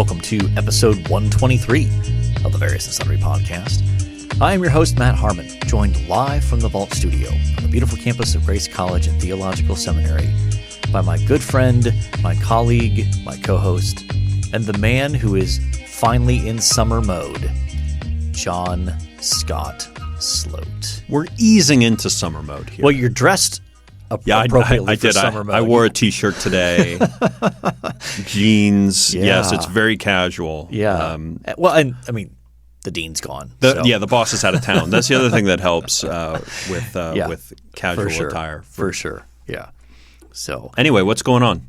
Welcome to episode 123 of the Various and Sundry podcast. I am your host, Matt Harmon, joined live from the Vault Studio on the beautiful campus of Grace College and Theological Seminary by my good friend, my colleague, my co-host, and the man who is finally in summer mode, John Scott Sloat. We're easing into summer mode here. Well, you're dressed appropriately for summer mode. I wore a t-shirt today, jeans. Yeah. Yes, it's very casual. Yeah. The dean's gone. The boss is out of town. That's the other thing that helps with casual attire. For sure. Yeah. So anyway, what's going on?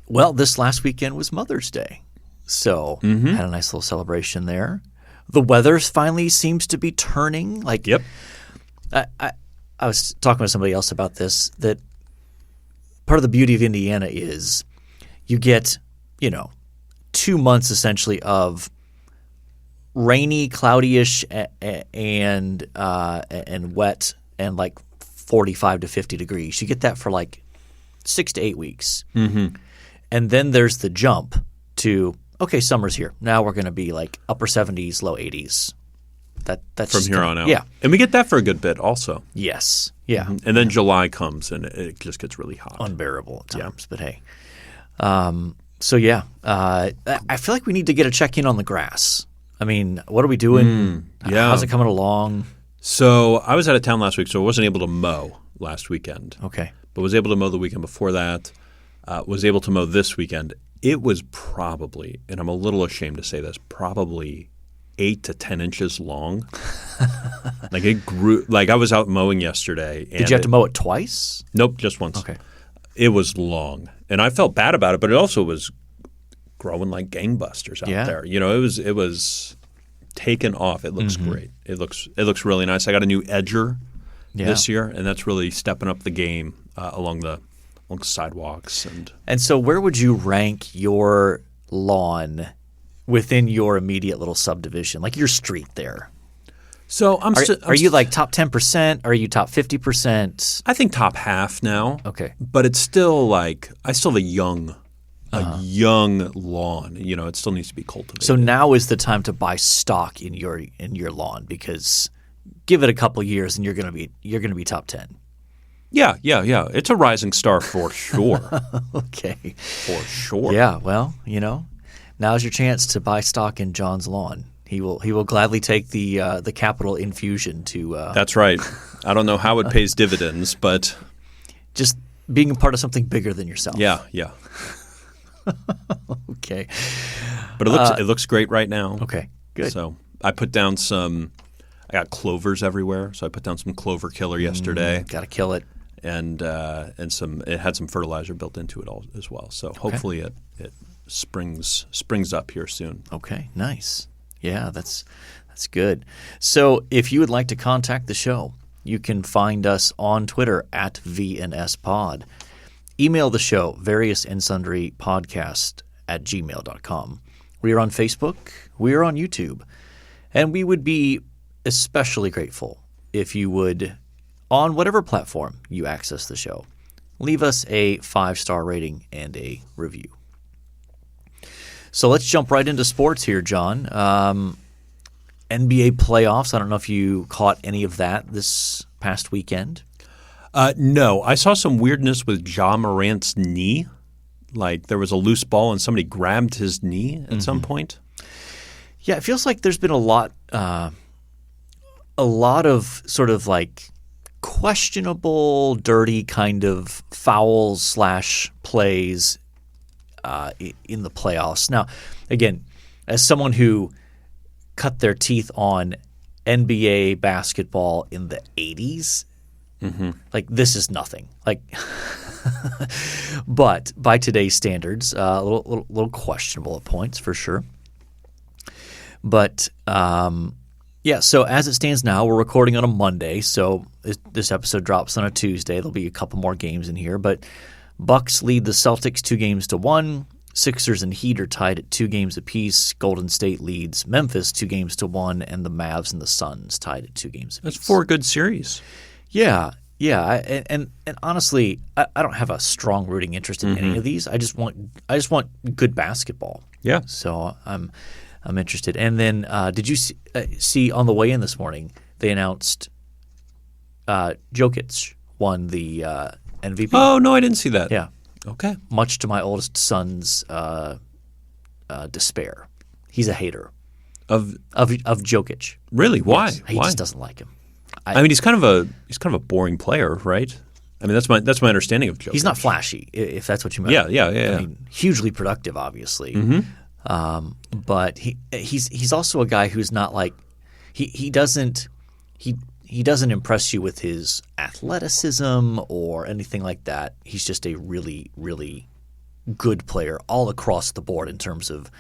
Well, this last weekend was Mother's Day. So had a nice little celebration there. The weather finally seems to be turning. Yep. I was talking with somebody else about this, that part of the beauty of Indiana is you get, 2 months essentially of rainy, cloudy-ish, and wet, and like 45 to 50 degrees. You get that for like 6 to 8 weeks. Mm-hmm. And then there's the jump to, okay, summer's here. Now we're going to be like upper 70s, low 80s. That's from here on out. Yeah. And we get that for a good bit also. Yes. Yeah. Mm-hmm. And then July comes and it just gets really hot. Unbearable at times, but hey. I feel like we need to get a check-in on the grass. I mean, what are we doing? How's it coming along? So I was out of town last week, so I wasn't able to mow last weekend. Okay. But was able to mow the weekend before that. Was able to mow this weekend. It was probably, and I'm a little ashamed to say this, probably 8 to 10 inches long. Like it grew. Like I was out mowing yesterday. And Did you have to mow it twice? Nope, just once. Okay. It was long, and I felt bad about it, but it also was growing like gangbusters out there. It was taken off. It looks great. It looks really nice. I got a new edger this year, and that's really stepping up the game along the sidewalks And so, where would you rank your lawn within your immediate little subdivision, like your street there? So are you like top 10%? Are you top 50%? I think top half now. Okay, but it's still like I still have a young lawn. It still needs to be cultivated. So now is the time to buy stock in your lawn, because give it a couple years and you're gonna be top 10. Yeah. It's a rising star for sure. Okay, for sure. Yeah. Well, now's your chance to buy stock in John's lawn. He will gladly take the capital infusion to. That's right. I don't know how it pays dividends, but just being a part of something bigger than yourself. Yeah. Okay. But it looks great right now. Okay. Good. So I put down I got clovers everywhere, so I put down some clover killer yesterday. Got to kill it. And it had some fertilizer built into it all as well. So hopefully it springs up here soon. Okay, nice. Yeah, that's good. So if you would like to contact the show, you can find us on Twitter at VNSPod. Email the show, variousandsunderypodcast@gmail.com. We are on Facebook. We are on YouTube. And we would be especially grateful if you would, on whatever platform you access the show, leave us a 5-star rating and a review. So let's jump right into sports here, John. NBA playoffs. I don't know if you caught any of that this past weekend. No. I saw some weirdness with Ja Morant's knee. Like there was a loose ball and somebody grabbed his knee at some point. Yeah, it feels like there's been a lot of sort of like questionable, dirty kind of fouls / plays in the playoffs. Now, again, as someone who cut their teeth on NBA basketball in the 80s, like this is nothing. Like, but by today's standards, a little questionable at points for sure. But so as it stands now, we're recording on a Monday, so this episode drops on a Tuesday. There'll be a couple more games in here, but Bucks lead the Celtics 2-1. Sixers and Heat are tied at 2 games apiece. Golden State leads Memphis 2-1, and the Mavs and the Suns tied at 2 games apiece. That's 4 good series. Yeah. Yeah, and honestly, I don't have a strong rooting interest in any of these. I just want good basketball. Yeah. So I'm interested. And then did you see on the way in this morning they announced Jokic won the MVP? Oh no, I didn't see that. Yeah. Okay. Much to my oldest son's despair. He's a hater Of Jokic. really? Why? Yes, he Why? just doesn't like him. I mean, he's kind of a boring player, right? I mean, that's my understanding of Jokic. He's not flashy, if that's what you meant. Yeah. I mean, hugely productive, obviously. But he's also a guy who's not like he doesn't impress you with his athleticism or anything like that. He's just a really, really good player all across the board in terms of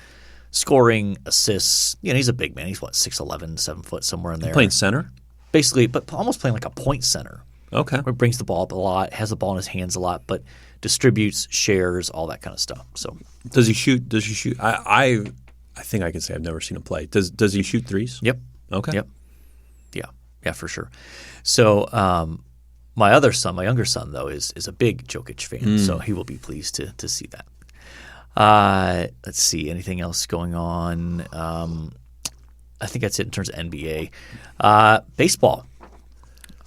scoring, assists. He's a big man. He's 6'11", 7 foot, somewhere in there. Playing center? Basically, but almost playing like a point center. Okay. Where he brings the ball up a lot, has the ball in his hands a lot, but distributes, shares, all that kind of stuff. So Does he shoot? I think I can say I've never seen him play. Does he shoot threes? Yep. Okay. Yep. Yeah, for sure. So my younger son, though, is a big Jokic fan, so he will be pleased to see that. Let's see, anything else going on? I think that's it in terms of NBA. Baseball.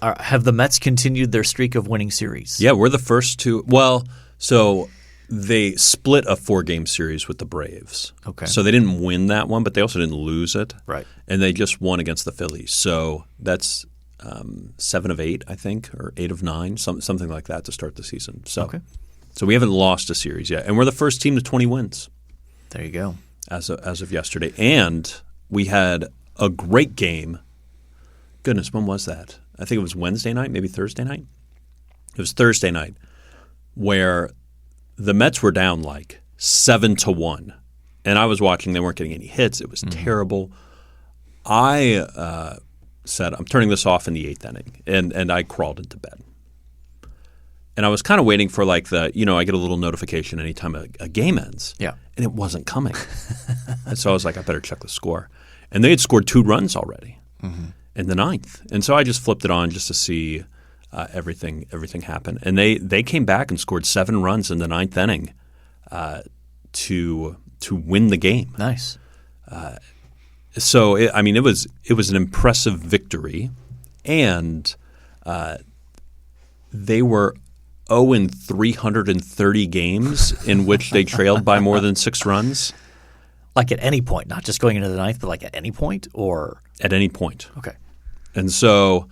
Have the Mets continued their streak of winning series? Yeah, we're the first to. Well, so they split a 4-game series with the Braves. Okay. So they didn't win that one, but they also didn't lose it. Right. And they just won against the Phillies. So that's 7 of 8, I think, or 8 of 9, something like that to start the season. So, So we haven't lost a series yet, and we're the first team to 20 wins. There you go. As of yesterday, and we had a great game. Goodness, when was that? I think it was Wednesday night, maybe Thursday night. It was Thursday night, where the Mets were down like 7-1, and I was watching. They weren't getting any hits. It was terrible. I said, I'm turning this off in the 8th inning, and I crawled into bed. And I was kind of waiting for like I get a little notification anytime a game ends. Yeah. And it wasn't coming. And so I was like, I better check the score. And they had scored 2 runs already in the 9th. And so I just flipped it on just to see everything happen. And they came back and scored 7 runs in the 9th inning to win the game. Nice. So it was an impressive victory, and they were 0 in 330 games in which they trailed by more than 6 runs. Like at any point, not just going into the 9th, but like at any point, or at any point. Okay. And so,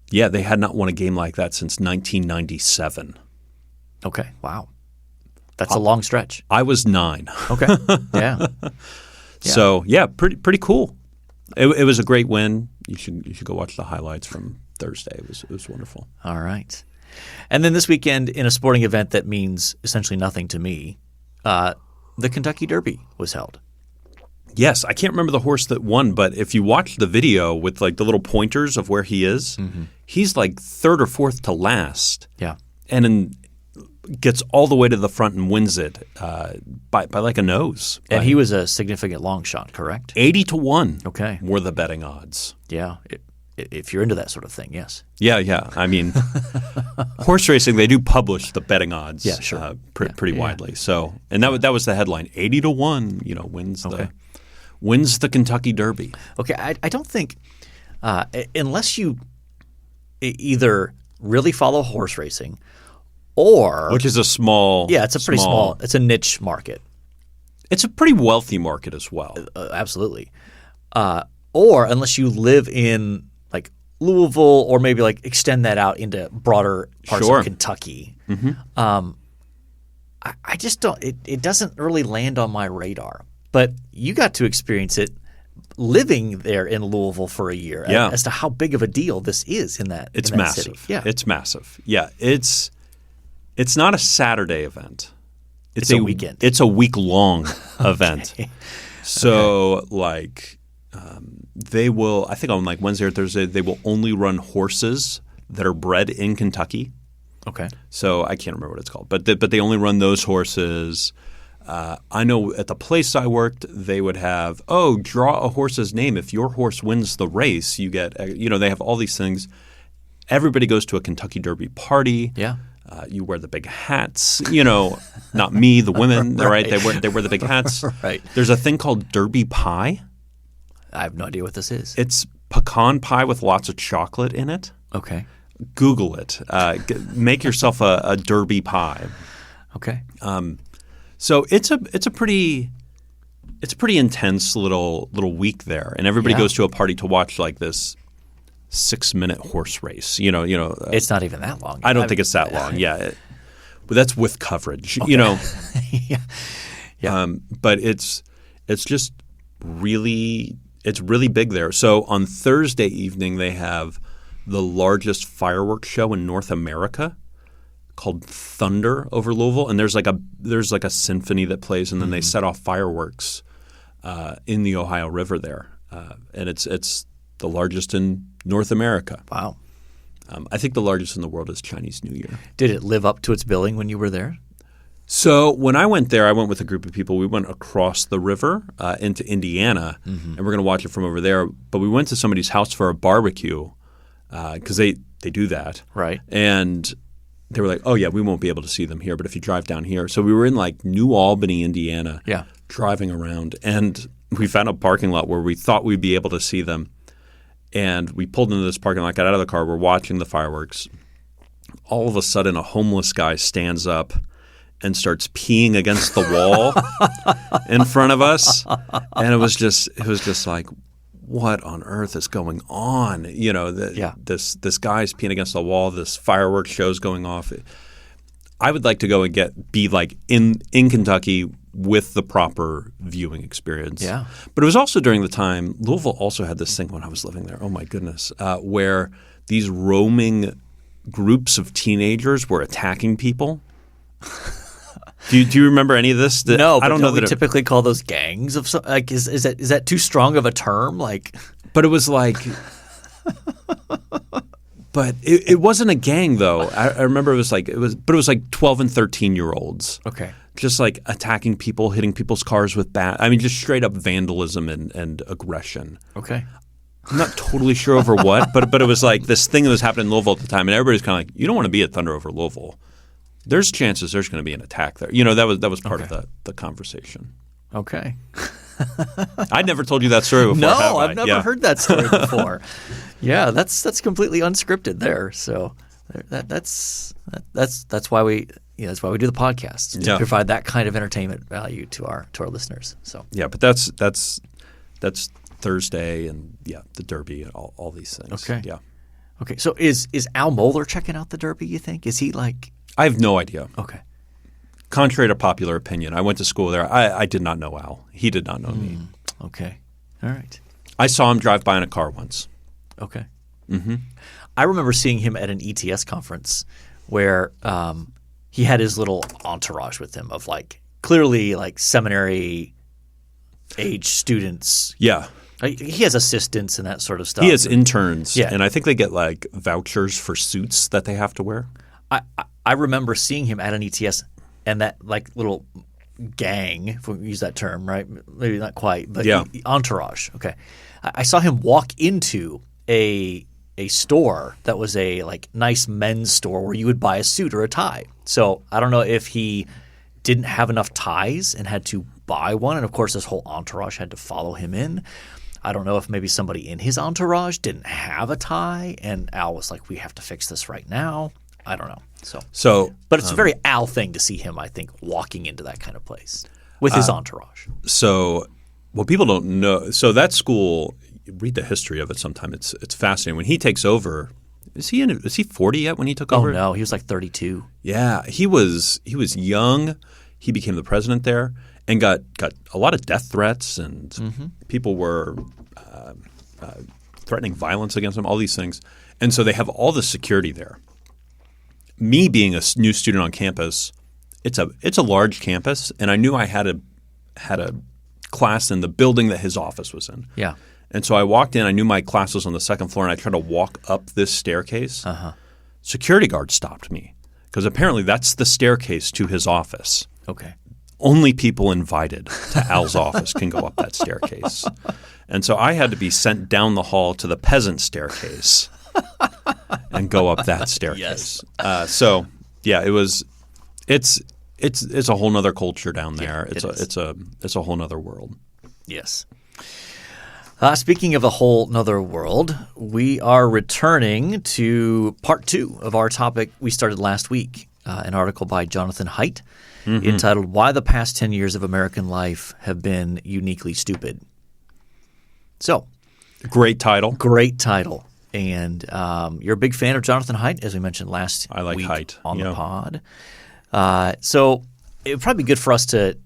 they had not won a game like that since 1997. Okay. Wow. That's a long stretch. I was 9. Okay. Yeah. So pretty cool. It was a great win. You should go watch the highlights from Thursday. It was wonderful. All right. And then this weekend, in a sporting event that means essentially nothing to me, the Kentucky Derby was held. Yes, I can't remember the horse that won, but if you watch the video with like the little pointers of where he is, he's like 3rd or 4th to last. Yeah. And gets all the way to the front and wins it by like a nose. And he was a significant long shot, correct? 80-1. Okay. Were the betting odds. Yeah. If you're into that sort of thing, yes. Yeah. I mean, horse racing, they do publish the betting odds pretty widely. So, and that was the headline, 80-1, wins the Kentucky Derby. Okay, I don't think unless you either really follow horse racing or which is a small it's a pretty small it's a niche market. It's a pretty wealthy market as well. Absolutely. Or unless you live in like Louisville or maybe like extend that out into broader parts of Kentucky. I just don't it doesn't really land on my radar. But you got to experience it living there in Louisville for a year as to how big of a deal this is in that It's in that massive. City. Yeah. It's massive. Yeah. It's not a Saturday event. It's a weekend. It's a week-long event. So they will – I think on like Wednesday or Thursday they will only run horses that are bred in Kentucky. Okay. So I can't remember what it's called. But they only run those horses. I know at the place I worked they would have, draw a horse's name. If your horse wins the race, you get they have all these things. everybody goes to a Kentucky Derby party. Yeah. You wear the big hats. Not me, the women. Right? They wear the big hats. Right. There's a thing called Derby pie. I have no idea what this is. It's pecan pie with lots of chocolate in it. Okay. Google it. Make yourself a Derby pie. Okay. So it's a pretty intense little week there, and everybody goes to a party to watch like this 6-minute horse race. It's not even that long. I don't think it's that long. Yeah, but that's with coverage. Okay. Yeah. But it's just really big there. So on Thursday evening they have the largest fireworks show in North America, called Thunder over Louisville, and there's like a symphony that plays, and then they set off fireworks in the Ohio River there, and it's the largest in North America. Wow. I think the largest in the world is Chinese New Year. Did it live up to its billing when you were there? So when I went there, I went with a group of people. We went across the river into Indiana, and we're going to watch it from over there. But we went to somebody's house for a barbecue because they do that, right? And they were like, oh, yeah, we won't be able to see them here, but if you drive down here. So we were in like New Albany, Indiana, driving around, and we found a parking lot where we thought we'd be able to see them. And we pulled into this parking lot, got out of the car, we're watching the fireworks. All of a sudden, a homeless guy stands up and starts peeing against the wall in front of us. And it was just like, what on earth is going on? This guy's peeing against the wall. This fireworks show's going off. I would like to go and be like in Kentucky with the proper viewing experience. Yeah. But it was also during the time Louisville also had this thing when I was living there. Oh my goodness, where these roaming groups of teenagers were attacking people. Do you remember any of this? No, I don't know. We typically call those gangs of some, like is that too strong of a term? Like, but it was like, but it wasn't a gang though. I remember it was like 12 and 13-year-olds. Okay, just like attacking people, hitting people's cars with just straight up vandalism and aggression. Okay. I'm not totally sure over what, but it was like this thing that was happening in Louisville at the time, and everybody's kind of like, you don't want to be at Thunder over Louisville. There's chances there's going to be an attack there. That was part of the conversation. Okay. I'd never told you that story before. No, I've never heard that story before. Yeah, that's completely unscripted there. So that's why we that's why we do the podcast, to provide that kind of entertainment value to our listeners. So yeah, but that's Thursday and the Derby and all these things. Okay. Yeah. Okay. So is Al Mohler checking out the Derby? You think? Is he like? I have no idea. Okay. Contrary to popular opinion, I went to school there. I did not know Al. He did not know me. Okay. All right. I saw him drive by in a car once. Okay. Mm-hmm. I remember seeing him at an ETS conference where he had his little entourage with him of like clearly like seminary age students. Yeah. He has assistants and that sort of stuff. He has interns. Yeah. And I think they get like vouchers for suits that they have to wear. I remember seeing him at an ETS and that like little gang, if we use that term, right? Maybe not quite, but entourage. Okay. I saw him walk into a store that was a like nice men's store where you would buy a suit or a tie. So I don't know if he didn't have enough ties and had to buy one. And of course, this whole entourage had to follow him in. I don't know if maybe somebody in his entourage didn't have a tie and Al was like, we have to fix this right now. I don't know. So, but it's a very Al thing to see him, I think, walking into that kind of place with his entourage. So, what people don't know, so that school, you read the history of it sometime. It's fascinating. When he takes over, is he 40 yet when he took over? Oh no, he was like 32. Yeah, he was young. He became the president there and got a lot of death threats, and people were threatening violence against him. All these things, and so they have all the security there. Me being a new student on campus, it's a large campus, and I knew I had a class in the building that his office was in. Yeah. And so I walked in. I knew my class was on the second floor, and I tried to walk up this staircase. Security guard stopped me because apparently that's the staircase to his office. Okay. Only people invited to Al's office can go up that staircase. And so I had to be sent down the hall to the peasant staircase and go up that staircase. So yeah, it's a whole nother culture down there. Yeah, it's a whole nother world. Yes. Speaking of a whole nother world, we are returning to part 2 of our topic we started last week, an article by Jonathan Haidt entitled "Why the Past 10 Years of American Life Have Been Uniquely Stupid." So, great title. Great title. And you're a big fan of Jonathan Haidt, as we mentioned last like week Haidt. on the pod. So it would probably be good for us to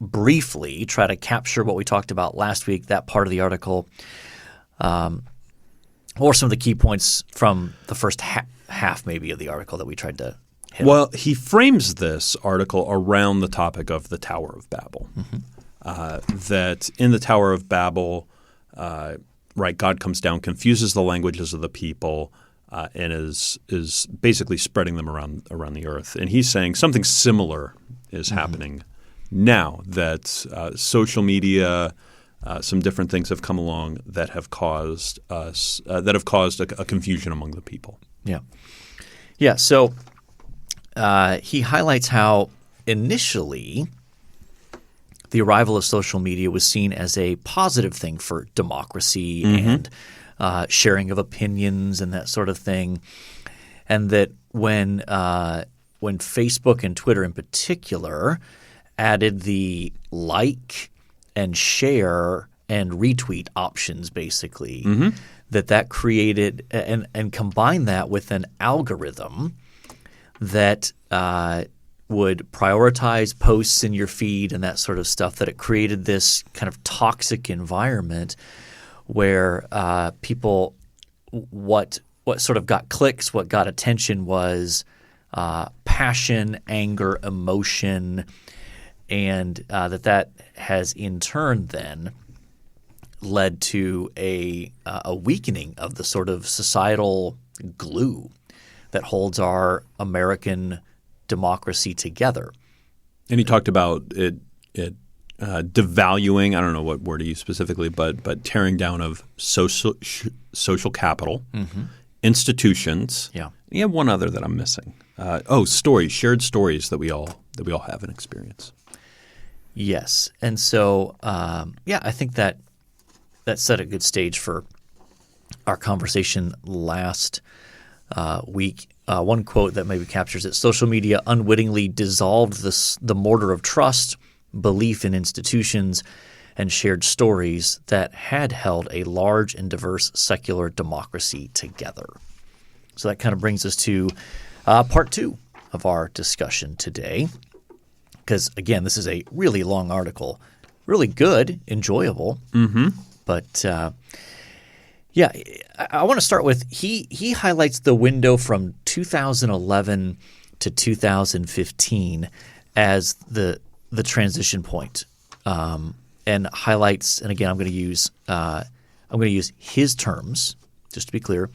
briefly try to capture what we talked about last week, that part of the article, or some of the key points from the first half maybe of the article that we tried to hit. Well, he frames this article around the topic of the Tower of Babel. That in the Tower of Babel, God comes down, confuses the languages of the people, and is basically spreading them around the earth. And he's saying something similar is happening now, that social media, some different things have come along that have caused a confusion among the people. Yeah. So he highlights how initially the arrival of social media was seen as a positive thing for democracy and sharing of opinions and that sort of thing, and that when Facebook and Twitter in particular added the like and share and retweet options, basically, that created and combined that with an algorithm that would prioritize posts in your feed and that sort of stuff, that it created this kind of toxic environment where people what sort of got clicks, what got attention was passion, anger, emotion, and that has in turn then led to a weakening of the sort of societal glue that holds our American democracy together. And he talked about it devaluing, I don't know what word he used specifically, but tearing down of social capital, institutions. Yeah. You have one other that I'm missing. Stories, shared stories that we all have and experience. Yes. And so, I think that set a good stage for our conversation last week. One quote that maybe captures it: social media unwittingly dissolved the mortar of trust, belief in institutions, and shared stories that had held a large and diverse secular democracy together. So that kind of brings us to part 2 of our discussion today. Because, again, this is a really long article, really good, enjoyable. But, I want to start with he highlights the window from 2011 to 2015 as the transition point, and highlights. And again, I'm going to use his terms just to be clear.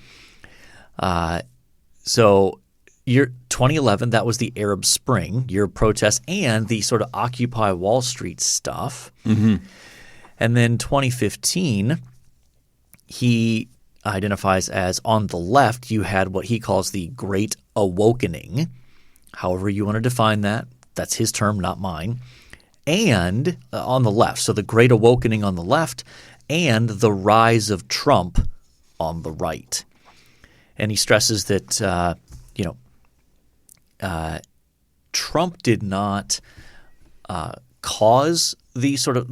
So year 2011, that was the Arab Spring, year of protests and the sort of Occupy Wall Street stuff. And then 2015, he identifies as on the left, you had what he calls the Great Awakening, however you want to define that. That's his term, not mine. And on the left, so the Great Awakening on the left and the rise of Trump on the right. And he stresses that Trump did not cause the sort of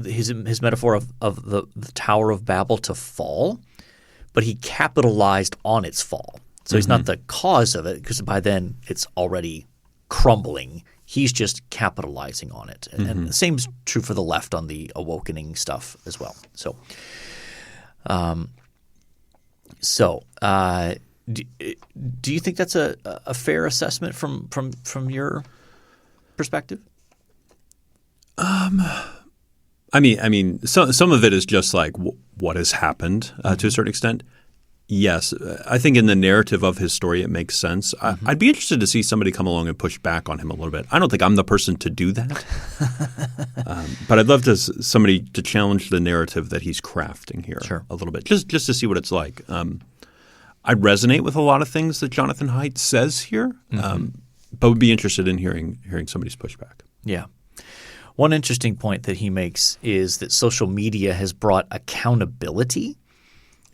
his metaphor of the Tower of Babel to fall, but he capitalized on its fall. So he's not the cause of it, because by then it's already crumbling. He's just capitalizing on it. And the same is true for the left on the awakening stuff as well. Do you think that's a fair assessment from your perspective? I mean, some of it is just like what has happened to a certain extent. Yes, I think in the narrative of his story, it makes sense. I'd be interested to see somebody come along and push back on him a little bit. I don't think I'm the person to do that, but I'd love somebody to challenge the narrative that he's crafting here a little bit, just to see what it's like. I resonate with a lot of things that Jonathan Haidt says here, but would be interested in hearing somebody's pushback. Yeah. One interesting point that he makes is that social media has brought accountability.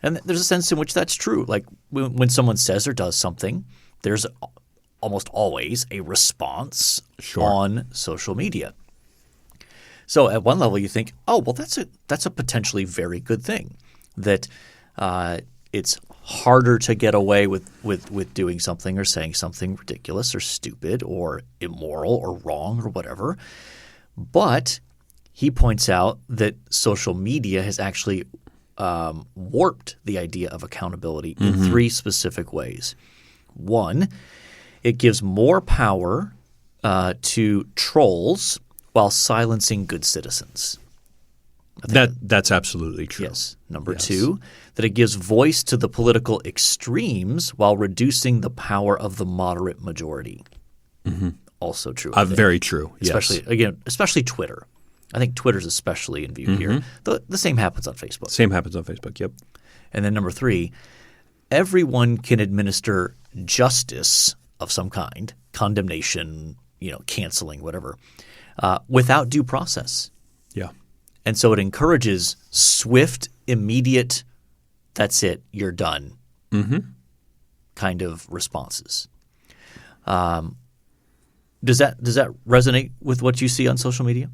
And there's a sense in which that's true. Like when someone says or does something, there's almost always a response on social media. So at one level you think, oh, well, that's a potentially very good thing, that it's harder to get away with doing something or saying something ridiculous or stupid or immoral or wrong or whatever. But he points out that social media has actually warped the idea of accountability in three specific ways. One, it gives more power to trolls while silencing good citizens. That's absolutely true. Yes. Number two, that it gives voice to the political extremes while reducing the power of the moderate majority. Also true. Very true. Especially Twitter. I think Twitter's especially in view here. The same happens on Facebook. Same happens on Facebook, yep. And then number three, everyone can administer justice of some kind, condemnation, canceling, whatever, without due process. Yeah. And so it encourages swift, immediate, that's it, you're done kind of responses. Does that resonate with what you see on social media?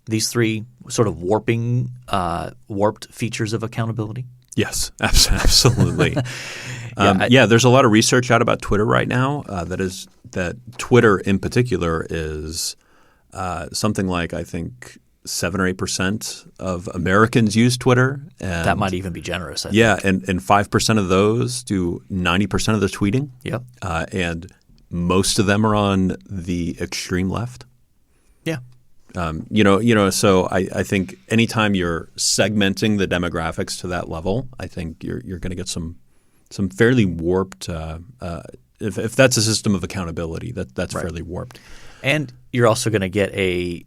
These three sort of warped features of accountability? Yes, absolutely. There's a lot of research out about Twitter right now that Twitter in particular is something like, I think, 7 or 8% of Americans use Twitter. And that might even be generous, I think. Yeah, and 5% of those do 90% of the tweeting. Yep. And most of them are on the extreme left. Yeah. So I think anytime you're segmenting the demographics to that level, I think you're going to get some fairly warped. If that's a system of accountability, that's right. Fairly warped. And you're also going to get a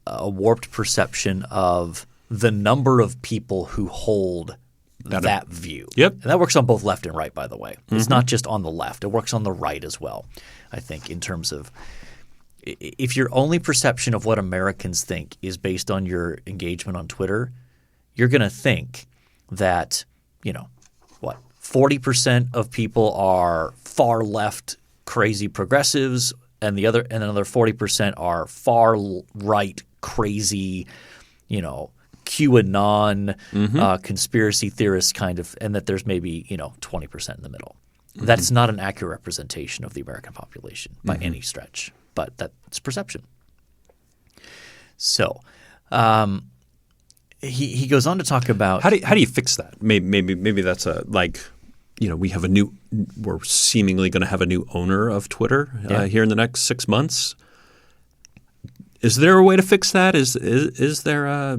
warped perception of the number of people who hold that view. Yep. And that works on both left and right, by the way. It's not just on the left. It works on the right as well, I think, in terms of if your only perception of what Americans think is based on your engagement on Twitter, you're going to think that, 40% of people are far left crazy progressives and another 40% are far right crazy, QAnon conspiracy theorists kind of, and that there's maybe 20% in the middle. That's not an accurate representation of the American population by any stretch, but that's perception. So he goes on to talk about how do you fix that? Maybe that's we're seemingly going to have a new owner of Twitter here in the next 6 months. Is there a way to fix that? Is there a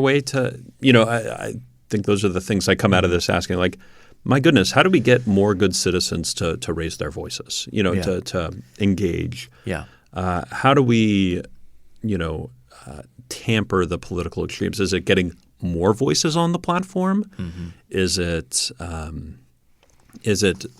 way to I think those are the things I come out of this asking, like, my goodness, how do we get more good citizens to raise their voices, to engage? Yeah. How do we, tamper the political extremes? Is it getting more voices on the platform? Is it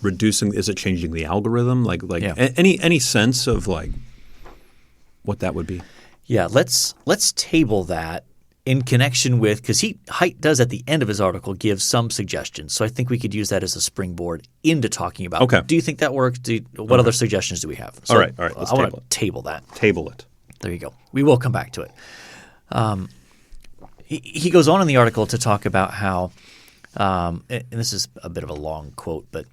reducing? Is it changing the algorithm? Any sense of what that would be? Yeah, let's table that in connection with, because Haidt does at the end of his article give some suggestions. So I think we could use that as a springboard into talking about, do you think that works? What other suggestions do we have? So all right. Let's I want to table that. Table it. There you go. We will come back to it. He goes on in the article to talk about how, and this is a bit of a long quote, but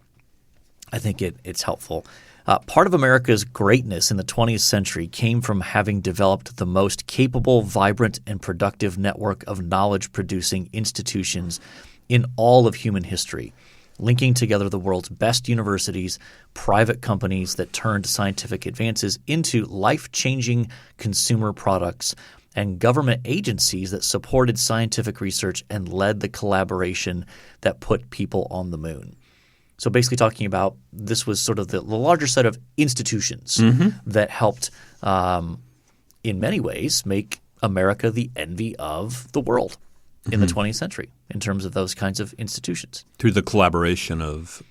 I think it's helpful. Part of America's greatness in the 20th century came from having developed the most capable, vibrant, and productive network of knowledge-producing institutions in all of human history, linking together the world's best universities, private companies that turned scientific advances into life-changing consumer products, and government agencies that supported scientific research and led the collaboration that put people on the moon. So basically talking about this was sort of the larger set of institutions that helped in many ways make America the envy of the world. in the 20th century in terms of those kinds of institutions. Through the collaboration of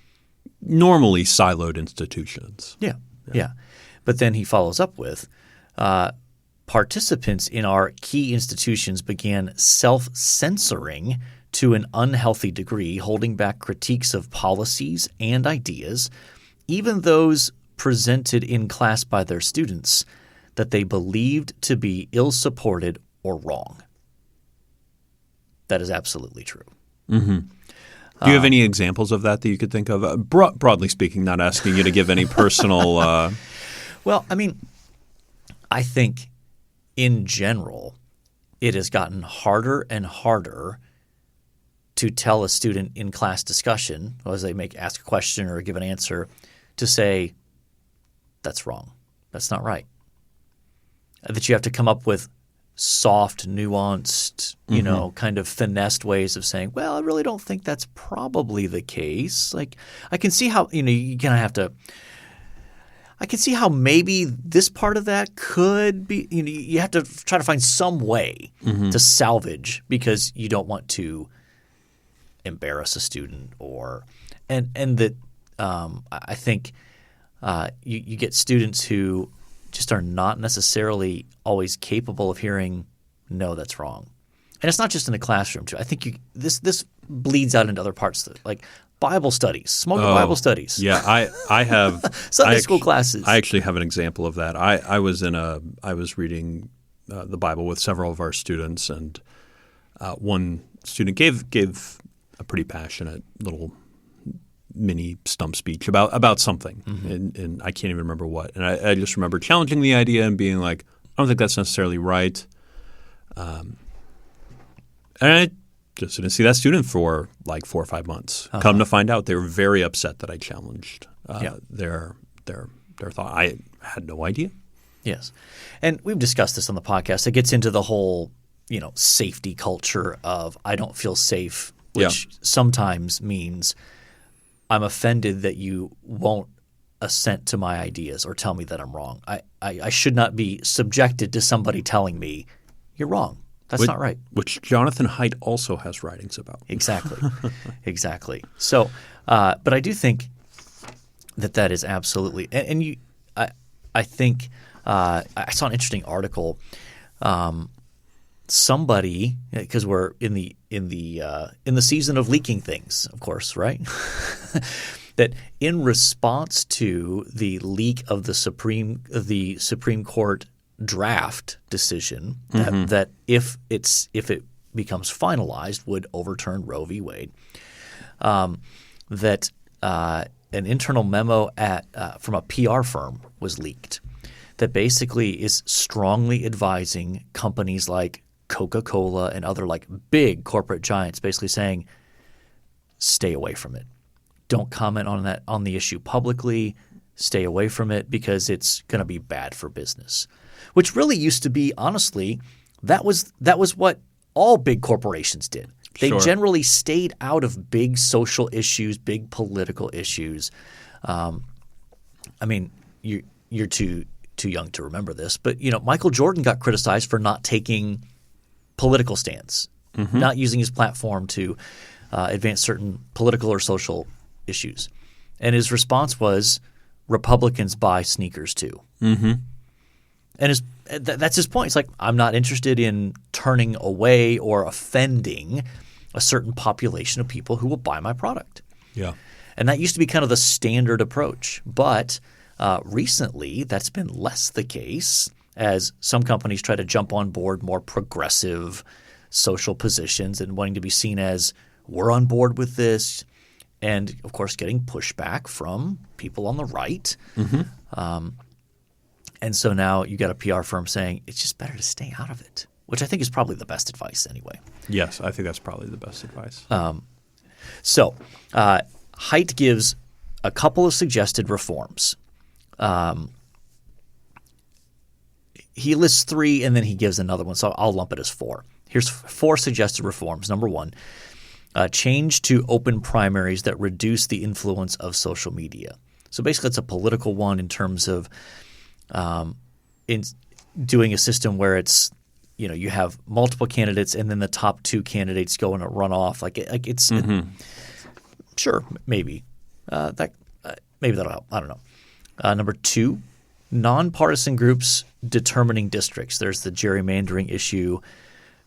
normally siloed institutions. Yeah. But then he follows up with participants in our key institutions began self-censoring to an unhealthy degree, holding back critiques of policies and ideas, even those presented in class by their students, that they believed to be ill-supported or wrong. That is absolutely true. Mm-hmm. Do you have any examples of that you could think of? Broadly speaking, not asking you to give any personal Well, I mean, I think in general it has gotten harder and harder to tell a student in class discussion, as they ask a question or give an answer, to say, that's wrong. That's not right. That you have to come up with soft, nuanced, kind of finessed ways of saying, well, I really don't think that's probably the case. Like, I can see how, you kind of have to – I can see how maybe this part of that could be – you have to try to find some way to salvage because you don't want to embarrass a student or – and that I think you get students who – just are not necessarily always capable of hearing, no, that's wrong. And it's not just in the classroom, too. I think this bleeds out into other parts, like Bible studies, smoking Bible studies. Yeah, I have Sunday school classes. I actually have an example of that. I was reading the Bible with several of our students, and one student gave a pretty passionate little mini stump speech about something, and I can't even remember what. And I just remember challenging the idea and being like, I don't think that's necessarily right. And I just didn't see that student for like 4 or 5 months. Come to find out, they were very upset that I challenged their thought. I had no idea. Yes, and we've discussed this on the podcast. It gets into the whole safety culture of I don't feel safe, which sometimes means I'm offended that you won't assent to my ideas or tell me that I'm wrong. I should not be subjected to somebody telling me you're wrong. That's not right. Which Jonathan Haidt also has writings about. Exactly. So, but I do think that is absolutely – and you, I think I saw an interesting article. Somebody, because we're in the season of leaking things, of course, right? That in response to the leak of the Supreme Court draft decision that if it becomes finalized would overturn Roe v. Wade, that an internal memo from a PR firm was leaked that basically is strongly advising companies like Coca-Cola and other like big corporate giants basically saying, stay away from it. Don't comment on the issue publicly. Stay away from it because it's going to be bad for business. Which really used to be, honestly, that was what all big corporations did. They generally stayed out of big social issues, big political issues. I mean, you're too young to remember this, but Michael Jordan got criticized for not taking political stance, not using his platform to advance certain political or social issues. And his response was, Republicans buy sneakers too. And that's his point. It's like, I'm not interested in turning away or offending a certain population of people who will buy my product. Yeah. And that used to be kind of the standard approach. But recently that's been less the case as some companies try to jump on board more progressive social positions and wanting to be seen as we're on board with this, and of course getting pushback from people on the right. And so now you got a PR firm saying it's just better to stay out of it, which I think is probably the best advice anyway. Yes, I think that's probably the best advice. So Haidt gives a couple of suggested reforms. He lists 3 and then he gives another one, so I'll lump it as 4. Here's 4 suggested reforms. Number 1, change to open primaries that reduce the influence of social media. So basically it's a political one in terms of in doing a system where it's you have multiple candidates and then the top 2 candidates go in a runoff. It's sure, maybe maybe that'll help. I don't know. Number 2, nonpartisan groups determining districts. There's the gerrymandering issue,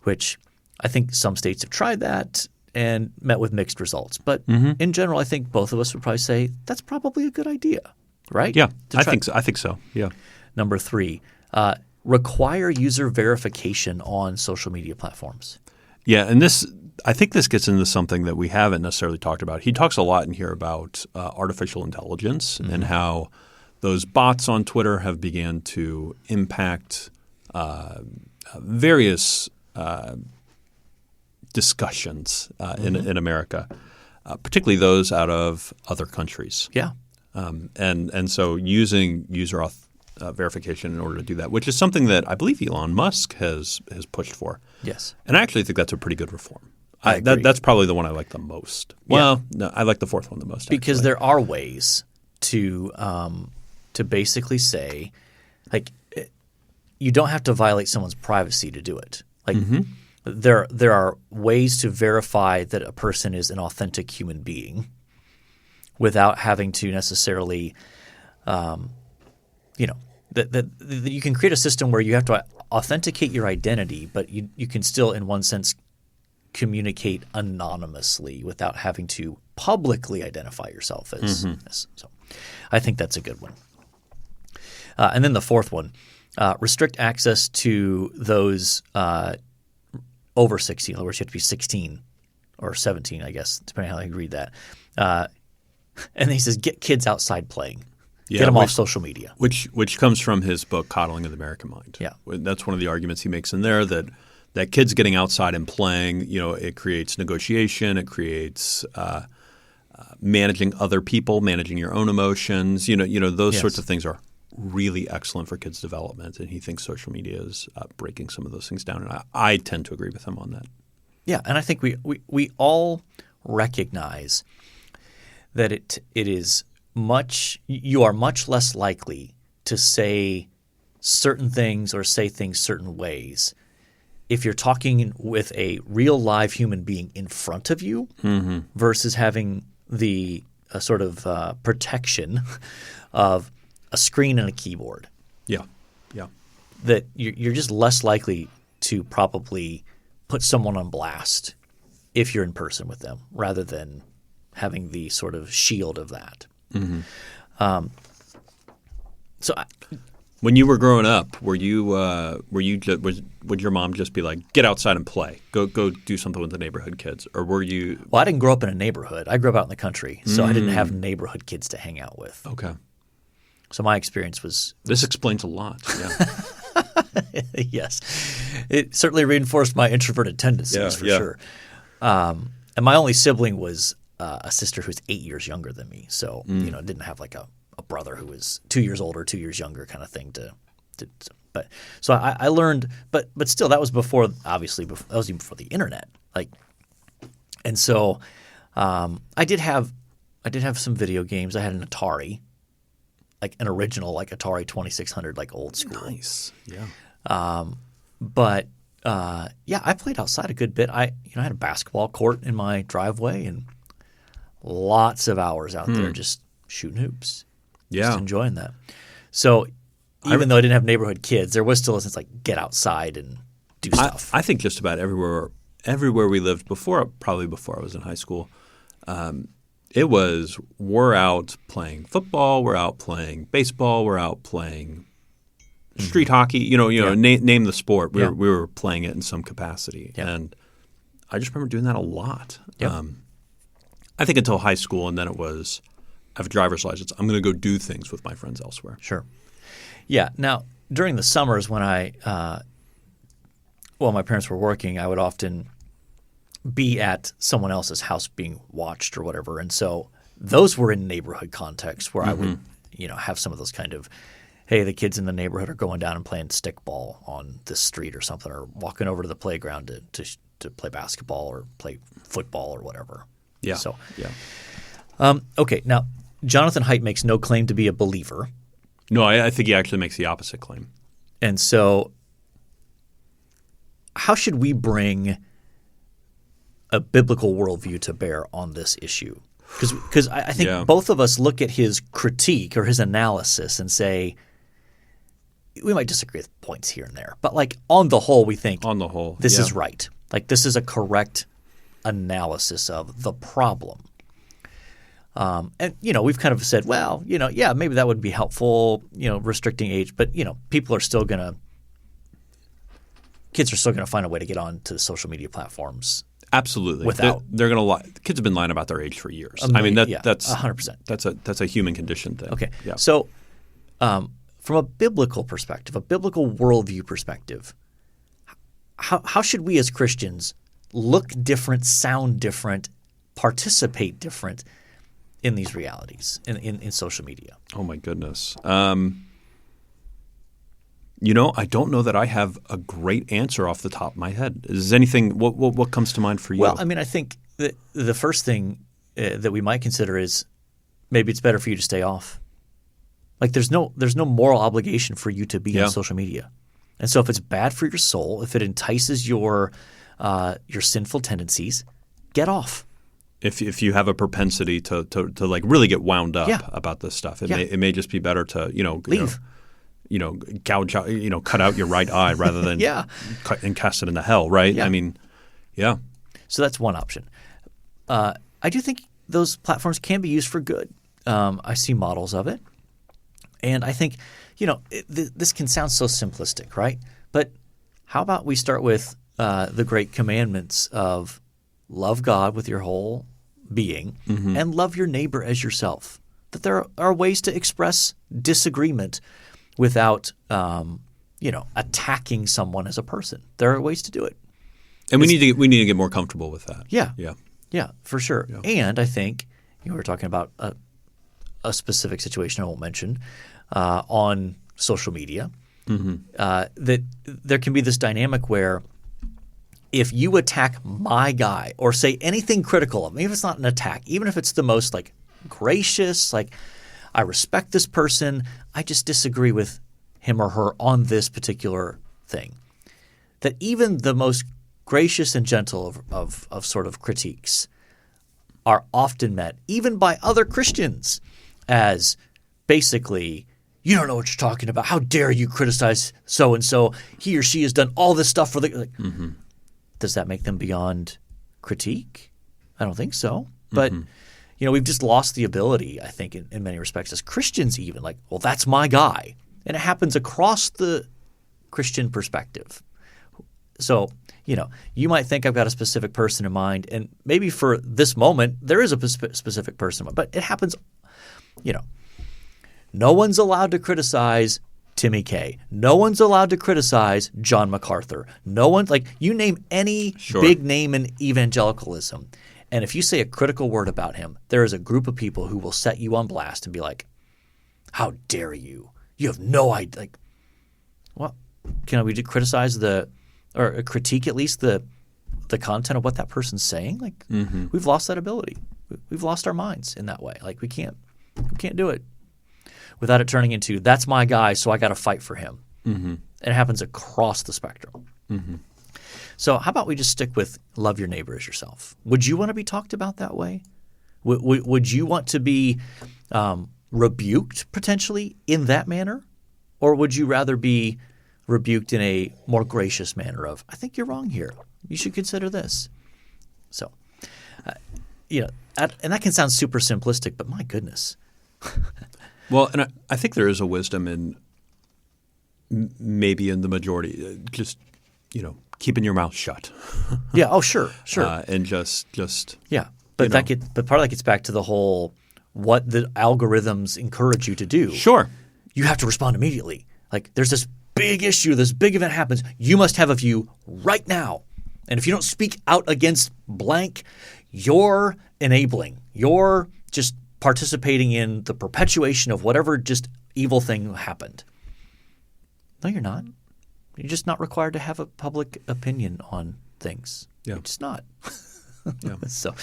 which I think some states have tried that and met with mixed results. But in general, I think both of us would probably say that's probably a good idea, right? Yeah, I think so. Yeah. Number 3, require user verification on social media platforms. Yeah, and I think this gets into something that we haven't necessarily talked about. He talks a lot in here about artificial intelligence and how those bots on Twitter have began to impact various discussions in America, particularly those out of other countries. Yeah. And so using user verification in order to do that, which is something that I believe Elon Musk has pushed for. Yes. And I actually think that's a pretty good reform. I agree. That's probably the one I like the most. Well, no, I like the 4th one the most. Because actually. there are ways to basically say, you don't have to violate someone's privacy to do it. There are ways to verify that a person is an authentic human being without having to necessarily, that you can create a system where you have to authenticate your identity, but you can still, in one sense, communicate anonymously without having to publicly identify yourself as. So I think that's a good one. And then the 4th one, restrict access to those over 16. In other words, you have to be 16 or 17, I guess, depending on how you read that. And he says, get kids outside playing. Yeah, get them off social media. Which comes from his book, Coddling of the American Mind. Yeah. That's one of the arguments he makes in there, that kids getting outside and playing, it creates negotiation, it creates managing other people, managing your own emotions. Those sorts of things are really excellent for kids' development, and he thinks social media is breaking some of those things down. And I tend to agree with him on that. Yeah, and I think we all recognize that it is you are much less likely to say certain things or say things certain ways if you're talking with a real live human being in front of you versus having the sort of protection of a screen and a keyboard. Yeah. That you're just less likely to probably put someone on blast if you're in person with them rather than having the sort of shield of that. When you were growing up, would your mom just be like, get outside and play, go do something with the neighborhood kids, or were you? Well, I didn't grow up in a neighborhood. I grew up out in the country, so I didn't have neighborhood kids to hang out with. Okay. So my experience was – This explains a lot, yeah. Yes. It certainly reinforced my introverted tendencies for sure. And my only sibling was a sister who's 8 years younger than me. So, didn't have like a brother who was 2 years older, 2 years younger kind of thing but so I learned – but still that was before – obviously that was even before the internet. And so I did have some video games. I had an Atari. Like an original, like Atari 2600, like old school. Nice, yeah. But I played outside a good bit. I had a basketball court in my driveway and lots of hours out there just shooting hoops. Yeah, just enjoying that. So even though I didn't have neighborhood kids, there was still a sense like get outside and do stuff. I think just about everywhere we lived probably before I was in high school. It was we're out playing football, we're out playing baseball, we're out playing street hockey. Name the sport. We were playing it in some capacity, and I just remember doing that a lot. Yep. I think until high school, and then it was I have a driver's license. I'm going to go do things with my friends elsewhere. Sure. Yeah. Now during the summers when my parents were working, I would often be at someone else's house being watched or whatever. And so those were in neighborhood contexts where I would, have some of those kind of, hey, the kids in the neighborhood are going down and playing stickball on this street or something, or walking over to the playground to play basketball or play football or whatever. Yeah. So, yeah. Okay. Now, Jonathan Haidt makes no claim to be a believer. No, I think he actually makes the opposite claim. And so how should we bring a biblical worldview to bear on this issue? Because I think both of us look at his critique or his analysis and say, we might disagree with points here and there, but like on the whole, we think this is right. Like this is a correct analysis of the problem. And we've kind of said, well, maybe that would be helpful, restricting age, but kids are still gonna find a way to get on to the social media platforms. Absolutely. They're going to lie. Kids have been lying about their age for years. That's 100%. That's a human condition thing. Okay. Yeah. So from a biblical perspective, a biblical worldview perspective, how should we as Christians look different, sound different, participate different in these realities in social media? Oh my goodness. I don't know that I have a great answer off the top of my head. Is anything what comes to mind for you? Well, I mean, I think the first thing that we might consider is maybe it's better for you to stay off. Like there's no moral obligation for you to be on social media. And so if it's bad for your soul, if it entices your sinful tendencies, get off. If you have a propensity to like really get wound up about this stuff, it may just be better to leave. Gouge out, cut out your right eye rather than cut and cast it into hell, right? Yeah. I mean, yeah. So that's one option. I do think those platforms can be used for good. I see models of it. And I think, this can sound so simplistic, right? But how about we start with the great commandments of love God with your whole being and love your neighbor as yourself. That there are ways to express disagreement without, attacking someone as a person. There are ways to do it. And we need to get more comfortable with that. Yeah, for sure. Yeah. And I think we're talking about a specific situation I won't mention on social media. That there can be this dynamic where if you attack my guy or say anything critical of him, even if it's not an attack, even if it's the most like gracious, like I respect this person, I just disagree with him or her on this particular thing. That even the most gracious and gentle of sort of critiques are often met, even by other Christians, as basically, you don't know what you're talking about. How dare you criticize so-and-so? He or she has done all this stuff for the Does that make them beyond critique? I don't think so. But we've just lost the ability, I think, in many respects as Christians even, like, well, that's my guy. And it happens across the Christian perspective. So, you might think I've got a specific person in mind, and maybe for this moment there is a specific person, but it happens, no one's allowed to criticize Timmy K. No one's allowed to criticize John MacArthur. No one, you name any big name in evangelicalism. And if you say a critical word about him, there is a group of people who will set you on blast and be like, how dare you? You have no idea. Like, well, can we criticize or critique at least the content of what that person's saying? Like, we've lost that ability. We've lost our minds in that way. Like, we can't do it without it turning into, that's my guy, so I got to fight for him. And it happens across the spectrum. So how about we just stick with love your neighbor as yourself? Would you want to be talked about that way? Would you want to be rebuked potentially in that manner? Or would you rather be rebuked in a more gracious manner of, I think you're wrong here. You should consider this. So, and that can sound super simplistic, but my goodness. Well, and I think there is a wisdom in maybe in the majority, just, keeping your mouth shut. Yeah. Oh, sure. And just yeah. But but part of that gets back to the whole what the algorithms encourage you to do. Sure. You have to respond immediately. Like there's this big issue, this big event happens. You must have a view right now. And if you don't speak out against blank, you're enabling. You're just participating in the perpetuation of whatever just evil thing happened. No, you're not. You're just not required to have a public opinion on things. Yeah. You're just not. Yeah. So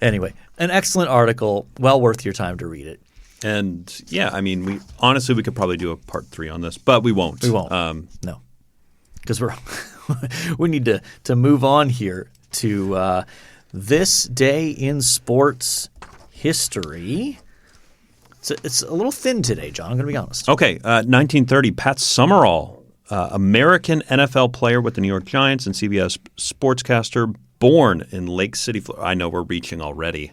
anyway, an excellent article, well worth your time to read it. And yeah, I mean, we could probably do a part 3 on this, but we won't. We won't. No. because we need to move on here to this day in sports history. It's a little thin today, John. I'm going to be honest. Okay, 1930, Pat Sumerall, American NFL player with the New York Giants and CBS sportscaster, born in Lake City, Florida. I know we're reaching already.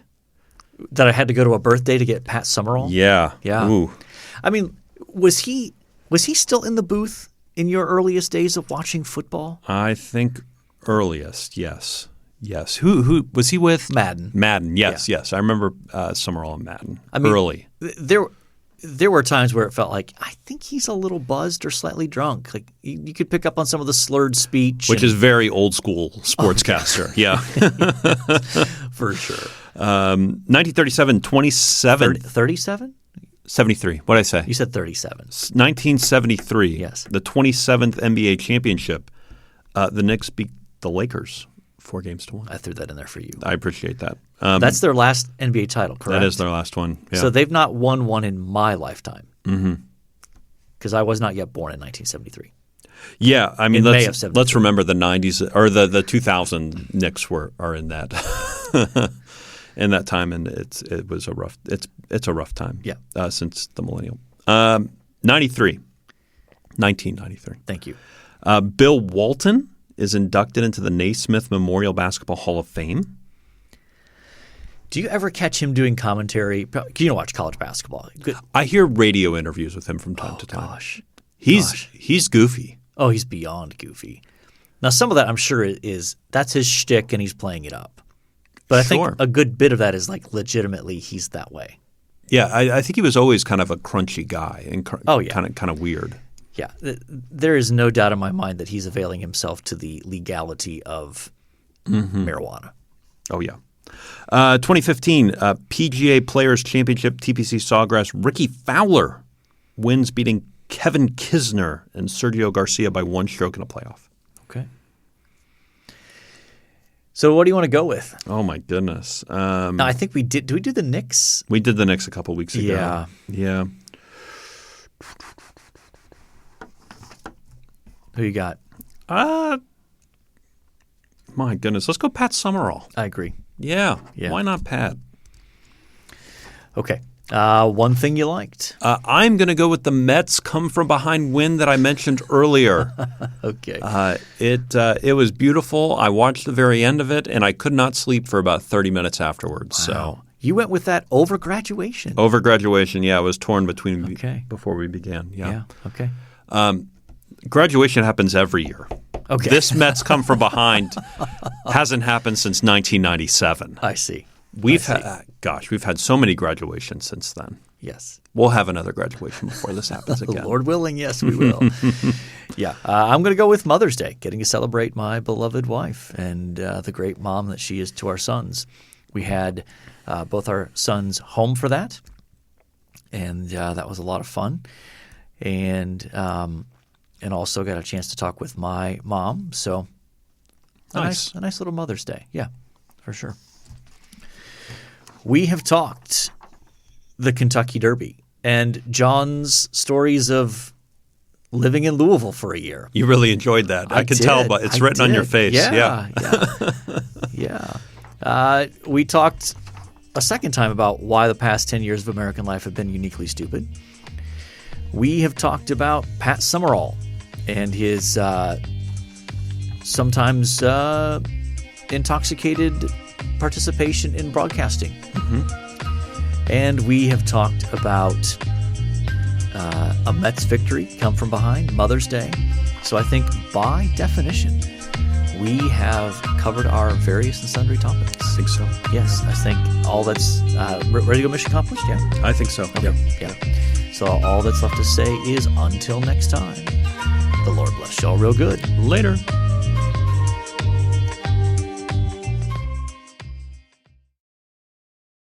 That I had to go to a birthday to get Pat Sumerall? Yeah. Ooh. I mean, was he still in the booth in your earliest days of watching football? I think earliest, yes. Yes. Who was he with? Madden. Yes. I remember Summerall and Madden. Early. There were times where it felt like, I think he's a little buzzed or slightly drunk. Like you could pick up on some of the slurred speech. Which is very old school sportscaster. Yeah. For sure. 1937, 27. 37? 73. What did I say? You said 37. 1973. Yes. The 27th NBA championship. The Knicks beat the Lakers 4-1. I threw that in there for you. I appreciate that. That's their last NBA title, correct? That is their last one. Yeah. So they've not won one in my lifetime. Because I was not yet born in 1973. Yeah, I mean, May of 73. let's remember the 90s or the 2000 Knicks are in that in that time, and it was a rough it's a rough time. Yeah, since the millennium. 1993. Thank you. Bill Walton is inducted into the Naismith Memorial Basketball Hall of Fame. Do you ever catch him doing commentary? You don't watch college basketball. Good. I hear radio interviews with him from time to time. Gosh. He's goofy. Oh, he's beyond goofy. Now, some of that I'm sure that's his shtick and he's playing it up. But I think a good bit of that is like legitimately he's that way. Yeah, I think he was always kind of a crunchy guy and kind of weird. Yeah, there is no doubt in my mind that he's availing himself to the legality of marijuana. Oh, yeah. 2015, PGA Players Championship, TPC Sawgrass, Ricky Fowler wins, beating Kevin Kisner and Sergio Garcia by 1 stroke in a playoff. Okay. So what do you want to go with? Oh, my goodness. No, I think we did. Did we do the Knicks? We did the Knicks a couple weeks ago. Yeah. Who you got? My goodness. Let's go Pat Sumerall. I agree. Yeah. Why not Pat? Okay. One thing you liked? I'm going to go with the Mets come from behind win that I mentioned earlier. Okay. It was beautiful. I watched the very end of it, and I could not sleep for about 30 minutes afterwards. Wow. So you went with that over graduation. Over graduation, yeah. I was torn between before we began. Yeah. Okay. Graduation happens every year. Okay. This Mets come from behind hasn't happened since 1997. I see. We've had so many graduations since then. Yes. We'll have another graduation before this happens again. Lord willing, yes, we will. Yeah. I'm going to go with Mother's Day, getting to celebrate my beloved wife and the great mom that she is to our sons. We had both our sons home for that, and that was a lot of fun. And also got a chance to talk with my mom. So a nice little Mother's Day. Yeah, for sure. We have talked the Kentucky Derby and John's stories of living in Louisville for a year. You really enjoyed that. I can tell, but it's written on your face. Yeah. We talked a second time about why the past 10 years of American life have been uniquely stupid. We have talked about Pat Sumerall and his sometimes intoxicated participation in broadcasting. And we have talked about a Mets victory, come from behind, Mother's Day. So I think by definition, we have covered our various and sundry topics. I think so. Yes, I think all that's ready to go, mission accomplished? Yeah. I think so. Okay. Yeah. So all that's left to say is until next time, the Lord bless y'all real good. Later.